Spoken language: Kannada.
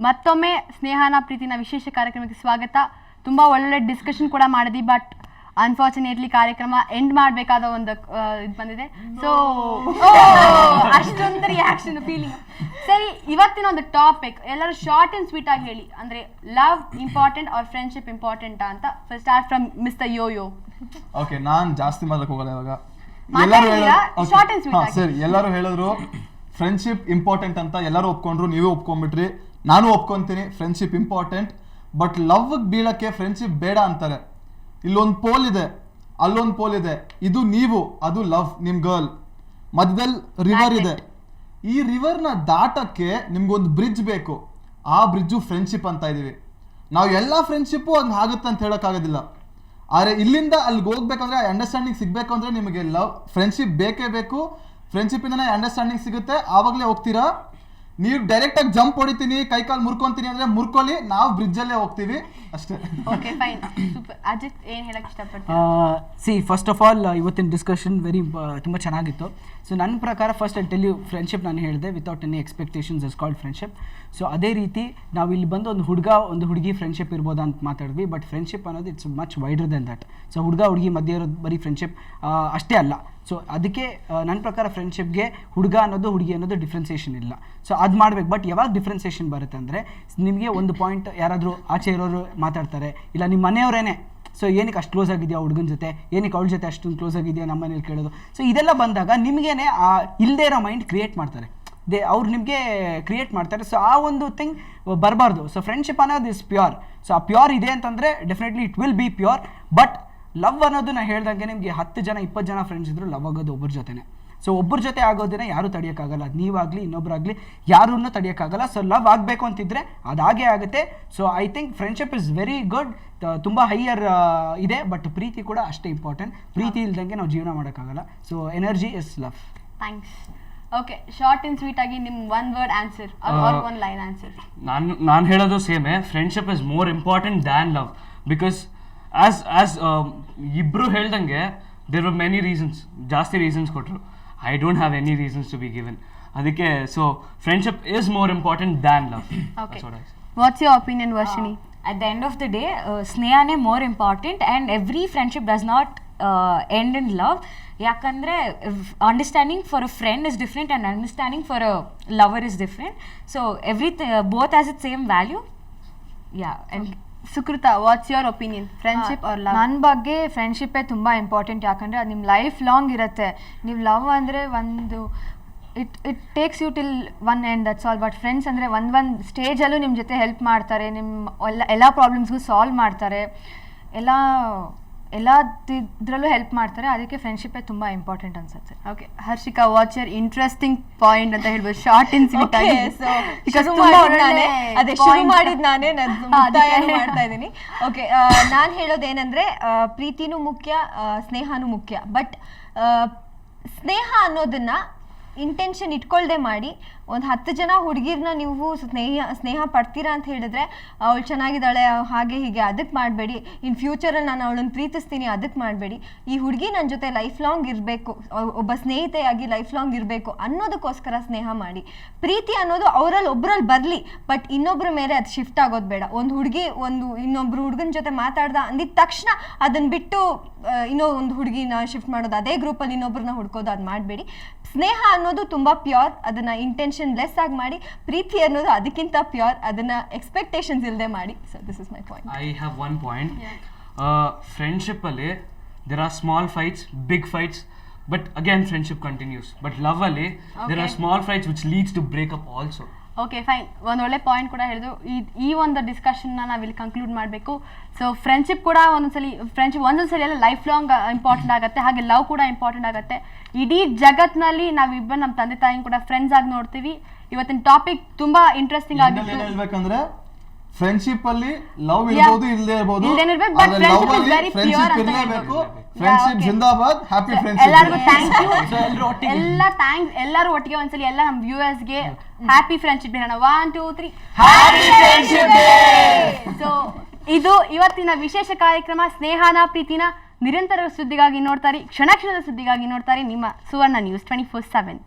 ಮತ್ತೊಮ್ಮೆ ಸ್ನೇಹನ ಪ್ರೀತಿನ ವಿಶೇಷ ಕಾರ್ಯಕ್ರಮಕ್ಕೆ ಸ್ವಾಗತ. ತುಂಬ ಒಳ್ಳೊಳ್ಳೆ ಡಿಸ್ಕಷನ್ ಕೂಡ ಮಾಡಿದ್ವಿ, ಬಟ್ ಅನ್ಫಾರ್ಚುನೇಟ್ಲಿ ಕಾರ್ಯಕ್ರಮ ಎಂಡ್ ಮಾಡಬೇಕಾದ ಒಂದು ಇದು ಬಂದಿದೆ. ಸೊ ಅಷ್ಟೊಂದು ರಿಯಾಕ್ಷನ್ ಫೀಲಿಂಗ್. ಸರಿ, ಇವತ್ತಿನ ಒಂದು ಟಾಪಿಕ್ ಎಲ್ಲರೂ ಶಾರ್ಟ್ ಅಂಡ್ ಸ್ವೀಟ್ ಆಗಿ ಹೇಳಿ, ಅಂದ್ರೆ love important or friendship important ಅಂತ. Start from mister Yoyo. Okay, ನಾನು ಜಾಸ್ತಿ ಮಾತಾಡಕ್ ಹೋಗಲ್ಲ ಇವಾಗ. ಎಲ್ಲರೂ ಹೇಳಿದ್ರು ಫ್ರೆಂಡ್ಶಿಪ್ ಇಂಪಾರ್ಟೆಂಟ್ ಅಂತ, ಎಲ್ಲರೂ ಒಪ್ಕೊಂಡ್ರು, ನೀವೇ ಒಪ್ಕೊಂಡ್ಬಿಟ್ರಿ, ನಾನು ಒಪ್ಕೊಂತೀನಿ ಫ್ರೆಂಡ್ಶಿಪ್ ಇಂಪಾರ್ಟೆಂಟ್. ಬಟ್ ಲವ್ ಬೀಳಕ್ಕೆ ಫ್ರೆಂಡ್ಶಿಪ್ ಬೇಡ ಅಂತಾರೆ. ಇಲ್ಲೊಂದು ಪೋಲ್ ಇದೆ, ಅಲ್ಲೊಂದು ಪೋಲ್ ಇದೆ. ಇದು ನೀವು, ಅದು ಲವ್, ನಿಮ್ ಗರ್ಲ್. ಮಧ್ಯದಲ್ಲಿ ರಿವರ್ ಇದೆ. ಈ ರಿವರ್ನ ದಾಟಕ್ಕೆ ನಿಮ್ಗೊಂದು ಬ್ರಿಡ್ಜ್ ಬೇಕು. ಆ ಬ್ರಿಡ್ಜು ಫ್ರೆಂಡ್ಶಿಪ್ ಅಂತ ಇದೀವಿ ನಾವು. ಎಲ್ಲ ಫ್ರೆಂಡ್ಶಿಪ್ಪು ಹಂಗೆ ಆಗುತ್ತೆ ಅಂತ ಹೇಳೋಕ್ಕಾಗೋದಿಲ್ಲ. ಆದರೆ ಇಲ್ಲಿಂದ ಅಲ್ಲಿಗೆ ಹೋಗ್ಬೇಕಂದ್ರೆ ಅಂಡರ್ಸ್ಟ್ಯಾಂಡಿಂಗ್ ಸಿಗಬೇಕು ಅಂದರೆ ನಿಮಗೆ ಲವ್ ಫ್ರೆಂಡ್ಶಿಪ್ ಬೇಕೇ ಬೇಕು. ಫ್ರೆಂಡ್ಶಿಪ್ಪಿಂದನೇ ಅಂಡರ್ಸ್ಟ್ಯಾಂಡಿಂಗ್ ಸಿಗುತ್ತೆ, ಆವಾಗಲೇ ಹೋಗ್ತೀರಾ. ನೀವು ಡೈರೆಕ್ಟಾಗಿ ಜಂಪ್ ಹೊಡಿತೀನಿ, ಕೈಕಾಲು ಮುರ್ಕೊಂತೀನಿ ಅಂದರೆ ಮುರ್ಕೊಳ್ಳಿ, ನಾವು ಬ್ರಿಡ್ಜಲ್ಲೇ ಹೋಗ್ತೀವಿ ಅಷ್ಟೇ. Okay, fine, super. ಅಜಿತ್, ಏನು ಹೇಳಕ್ಕೆ ಇಷ್ಟಪಡ್ತೀನಿ? ಫಸ್ಟ್ ಆಫ್ ಆಲ್ ಇವತ್ತಿನ ಡಿಸ್ಕಷನ್ ತುಂಬ ಚೆನ್ನಾಗಿತ್ತು. ಸೊ ನನ್ನ ಪ್ರಕಾರ first I tell you, friendship ನಾನು ಹೇಳಿದೆ without any expectations is called friendship. So ಅದೇ ರೀತಿ ನಾವು ಇಲ್ಲಿ ಬಂದು ಒಂದು ಹುಡುಗಿ ಫ್ರೆಂಡ್ಶಿಪ್ ಇರ್ಬೋದಾ ಅಂತ ಮಾತಾಡಿದ್ವಿ. ಬಟ್ ಫ್ರೆಂಡ್ಶಿಪ್ ಅನ್ನೋದು it's much wider than that. So ಹುಡುಗಿ ಮಧ್ಯೆ ಇರೋದು ಬರೀ ಫ್ರೆಂಡ್ಶಿಪ್ ಅಷ್ಟೇ ಅಲ್ಲ. ಸೊ ಅದಕ್ಕೆ ನನ್ನ ಪ್ರಕಾರ ಫ್ರೆಂಡ್ಶಿಪ್ಗೆ ಹುಡುಗ ಅನ್ನೋದು ಹುಡುಗಿ ಅನ್ನೋದು ಡಿಫ್ರೆನ್ಸಿಯೇಷನ್ ಇಲ್ಲ. ಸೊ ಅದು ಮಾಡ್ಬೇಕು. ಬಟ್ ಯಾವಾಗ ಡಿಫ್ರೆನ್ಸಿಯೇಷನ್ ಬರುತ್ತೆ ಅಂದರೆ, ನಿಮಗೆ ಒಂದು ಪಾಯಿಂಟ್ ಯಾರಾದರೂ ಆಚೆ ಇರೋರು ಮಾತಾಡ್ತಾರೆ, ಇಲ್ಲ ನಿಮ್ಮ ಮನೆಯವರೇನೆ, ಸೊ ಏನಕ್ಕೆ ಅಷ್ಟು ಕ್ಲೋಸ್ ಆಗಿದೆಯಾ ಹುಡುಗನ ಜೊತೆ, ಏನಕ್ಕೆ ಅವಳ ಜೊತೆ ಅಷ್ಟೊಂದು ಕ್ಲೋಸ್ ಆಗಿದೆಯಾ ನಮ್ಮ ಮನೇಲಿ ಕೇಳೋದು. ಸೊ ಇದೆಲ್ಲ ಬಂದಾಗ ನಿಮಗೇನೆ ಆ ಇಲ್ಲದೇ ಇರೋ ಮೈಂಡ್ ಕ್ರಿಯೇಟ್ ಮಾಡ್ತಾರೆ, ಅವ್ರು ನಿಮಗೆ ಕ್ರಿಯೇಟ್ ಮಾಡ್ತಾರೆ. ಸೊ ಆ ಒಂದು ಥಿಂಗ್ ಬರಬಾರ್ದು. ಸೊ ಫ್ರೆಂಡ್ಶಿಪ್ ಅನ್ನೋದು ಇಸ್ ಪ್ಯೂರ್. ಸೊ ಆ ಪ್ಯೂರ್ ಇದೆ ಅಂತಂದರೆ definitely it will be pure. But love ಅನ್ನೋದು ನಾನು ಹೇಳ್ದಂಗೆ ನಿಮಗೆ 10 ಜನ 20 ಜನ ಫ್ರೆಂಡ್ಸ್ ಇದ್ರು, ಲವ್ ಆಗೋದು ಒಬ್ಬರ ಜೊತೆನೆ. ಸೊ ಒಬ್ಬರ ಜೊತೆ ಆಗೋದನ್ನ ಯಾರೂ ತಡೆಯೋಕ್ಕಾಗಲ್ಲ. ಅದು ನೀವಾಗಲಿ ಇನ್ನೊಬ್ಬರಾಗಲಿ ಯಾರನ್ನೂ ತಡೆಯೋಕ್ಕಾಗಲ್ಲ. ಸೊ ಲವ್ ಆಗಬೇಕು ಅಂತಿದ್ರೆ ಅದಾಗೇ ಆಗುತ್ತೆ. So I think friendship is very good, ತುಂಬ ಹೈಯರ್ ಇದೆ. ಬಟ್ ಪ್ರೀತಿ ಕೂಡ ಅಷ್ಟೇ ಇಂಪಾರ್ಟೆಂಟ್. ಪ್ರೀತಿ ಇಲ್ದಂಗೆ ನಾವು ಜೀವನ ಮಾಡೋಕ್ಕಾಗಲ್ಲ. So energy is love. Thanks. Okay, short and sweet ಆಗಿ ನಿಮ್ಮ one word answer or one line answer. ನಾನು ಹೇಳೋದು ಸೇಮೇ. Friendship is more important than love. Because as ಇಬ್ರು ಹೇಳ್ದಂಗೆ ದೇರ್ ಆರ್ ಮೆನಿ ರೀಸನ್ಸ್, ಜಾಸ್ತಿ ರೀಸನ್ಸ್ ಕೊಟ್ಟರು. I don't have any reasons to be given. ಅದಕ್ಕೆ so friendship is more important than love. What's your opinion Varshini? At the end of the day, ಸ್ನೇಹನೇ more important, and every friendship does not end in love. ಯಾಕಂದರೆ understanding for a friend is different and understanding for a lover is different. So both has it same value. And Sukruta, what's your opinion? Friendship or love? ನನ್ನ ಬಗ್ಗೆ ಫ್ರೆಂಡ್ಶಿಪ್ಪೇ ತುಂಬ ಇಂಪಾರ್ಟೆಂಟ್. ಯಾಕಂದರೆ ಅದು ನಿಮ್ಮ ಲೈಫ್ ಲಾಂಗ್ ಇರುತ್ತೆ. ನೀವು ಲವ್ ಅಂದರೆ ಒಂದು it takes you till one end, that's all. But friends ಅಂದರೆ ಒಂದು ಸ್ಟೇಜಲ್ಲೂ ನಿಮ್ಮ ಜೊತೆ ಹೆಲ್ಪ್ ಮಾಡ್ತಾರೆ, ನಿಮ್ಮ ಎಲ್ಲ ಪ್ರಾಬ್ಲಮ್ಸ್ಗೂ ಸಾಲ್ವ್ ಮಾಡ್ತಾರೆ, ಎಲ್ಲದ್ರಲ್ಲೂ ಹೆಲ್ಪ್ ಮಾಡ್ತಾರೆ. ಅದಕ್ಕೆ ಫ್ರೆಂಡ್ಶಿಪ್ಪೇ ತುಂಬ ಇಂಪಾರ್ಟೆಂಟ್ ಅನ್ಸುತ್ತೆ. Okay, Harshika, what's your interesting point ಅಂತ ಹೇಳ್ಬೋದು, ಶಾರ್ಟ್ ಅಂಡ್ ಸ್ವೀಟ್ ಆಗಿ. ಅದೇ ಶುರು ಮಾಡಿದ್ ನಾನೇ ಮಾಡ್ತಾ ಇದ್ದೀನಿ. ಓಕೆ, ನಾನು ಹೇಳೋದೇನೆಂದ್ರೆ ಪ್ರೀತಿನೂ ಮುಖ್ಯ, ಸ್ನೇಹನೂ ಮುಖ್ಯ. ಬಟ್ ಸ್ನೇಹ ಅನ್ನೋದನ್ನ ಇಂಟೆನ್ಷನ್ ಇಟ್ಕೊಳ್ದೆ ಮಾಡಿ ಒಂದು 10 ಜನ ಹುಡುಗಿರ್ನ ನೀವು ಸ್ನೇಹ ಪಡ್ತೀರಾ ಅಂತ ಹೇಳಿದ್ರೆ, ಅವಳು ಚೆನ್ನಾಗಿದ್ದಾಳೆ ಹಾಗೆ ಹೀಗೆ ಅದಕ್ಕೆ ಮಾಡಬೇಡಿ. ಇನ್ ಫ್ಯೂಚರಲ್ಲಿ ನಾನು ಅವಳನ್ನು ಪ್ರೀತಿಸ್ತೀನಿ ಅದಕ್ಕೆ ಮಾಡಬೇಡಿ. ಈ ಹುಡುಗಿ ನನ್ನ ಜೊತೆ ಲೈಫ್ ಲಾಂಗ್ ಇರಬೇಕು, ಒಬ್ಬ ಸ್ನೇಹಿತೆಯಾಗಿ ಲೈಫ್ ಲಾಂಗ್ ಇರಬೇಕು ಅನ್ನೋದಕ್ಕೋಸ್ಕರ ಸ್ನೇಹ ಮಾಡಿ. ಪ್ರೀತಿ ಅನ್ನೋದು ಅವರಲ್ಲಿ ಒಬ್ಬರಲ್ಲಿ ಬರಲಿ, ಬಟ್ ಇನ್ನೊಬ್ಬರ ಮೇಲೆ ಅದು ಶಿಫ್ಟ್ ಆಗೋದು ಬೇಡ. ಒಂದು ಹುಡುಗಿ ಇನ್ನೊಬ್ರು ಹುಡುಗನ ಜೊತೆ ಮಾತಾಡ್ದ ಅಂದಿದ ತಕ್ಷಣ ಅದನ್ನು ಬಿಟ್ಟು ಇನ್ನೂ ಒಂದು ಹುಡುಗಿನ ಶಿಫ್ಟ್ ಮಾಡೋದು, ಅದೇ ಗ್ರೂಪಲ್ಲಿ ಇನ್ನೊಬ್ಬರನ್ನ ಹುಡ್ಕೋದು, ಅದು ಮಾಡಬೇಡಿ. ಸ್ನೇಹ ಅನ್ನೋದು ತುಂಬ ಪ್ಯೂರ್, ಅದನ್ನ ಇಂಟೆನ್ಷನ್ ಲೆಸ್ ಆಗಿ ಮಾಡಿ. ಪ್ರೀತಿ ಅನ್ನೋದು ಅದಕ್ಕಿಂತ ಪ್ಯೂರ್, ಅದನ್ನ ಎಕ್ಸ್ಪೆಕ್ಟೇಷನ್ಸ್ ಇಲ್ಲದೆ ಮಾಡಿ. So this is my point. I have one point. Friendship ಅಲ್ಲಿ there are small fights, big fights, but again friendship continues. But love ಅಲ್ಲಿ there are small fights which leads to breakup also. Okay, fine. ಒಂದು ಒಳ್ಳೆ ಪಾಯಿಂಟ್ ಕೂಡ ಹೇಳಿದ್ರು. ಈ ಒಂದು ಡಿಸ್ಕಷನ್ನ ನಾವಿಲ್ಲಿ ಕನ್ಕ್ಲೂಡ್ ಮಾಡಬೇಕು. ಸೊ ಫ್ರೆಂಡ್ಶಿಪ್ ಕೂಡ ಒಂದೊಂದ್ಸಲಿ ಎಲ್ಲ ಲೈಫ್ ಲಾಂಗ್ ಇಂಪಾರ್ಟೆಂಟ್ ಆಗುತ್ತೆ, ಹಾಗೆ ಲವ್ ಕೂಡ ಇಂಪಾರ್ಟೆಂಟ್ ಆಗುತ್ತೆ. ಇಡೀ ಜಗತ್ನಲ್ಲಿ ನಾವಿಬ್ಬರು ನಮ್ಮ ತಂದೆ ತಾಯಿ ಕೂಡ ಫ್ರೆಂಡ್ಸ್ ಆಗಿ ನೋಡ್ತೀವಿ. ಇವತ್ತಿನ ಟಾಪಿಕ್ ತುಂಬಾ ಇಂಟ್ರೆಸ್ಟಿಂಗ್ ಆಗಿತ್ತು. ಹೇಳ್ಬೇಕಂದ್ರೆ ಫ್ರೆಂಡ್ಶಿಪ್ ಅಲ್ಲಿ ಲವ್ ಇರಬಹುದು, ಇಲ್ಲದೆ ಇರಬಹುದು. ಫ್ರೆಂಡ್ಶಿಪ್ ಜಿಂದಾಬಾದ್, ಹ್ಯಾಪಿ ಫ್ರೆಂಡ್ಶಿಪ್. ಎಲ್ಲರಿಗೂ ಥ್ಯಾಂಕ್ ಯು. ಎಲ್ಲರೂ ಒಟ್ಟಿಗೆ ಒಂದ್ಸಲಿ ಎಲ್ಲ ನಮ್ಮ ವ್ಯೂವರ್ಸ್ಗೆ ಹ್ಯಾಪಿ ಫ್ರೆಂಡ್ಶಿಪ್ ಡೇ ಹೇಳೋಣ. 1 2 3 ಹ್ಯಾಪಿ ಫ್ರೆಂಡ್ಶಿಪ್ ಡೇ. ಸೊ ಇದು ಇವತ್ತಿನ ವಿಶೇಷ ಕಾರ್ಯಕ್ರಮ. ಸ್ನೇಹನ ಪ್ರೀತಿನ ನಿರಂತರ ಸುದ್ದಿಗಾಗಿ ನೋಡ್ತಾರೆ, ಕ್ಷಣ ಕ್ಷಣದ ಸುದ್ದಿಗಾಗಿ ನೋಡ್ತಾರೆ ನಿಮ್ಮ ಸುವರ್ಣ ನ್ಯೂಸ್ 24/7.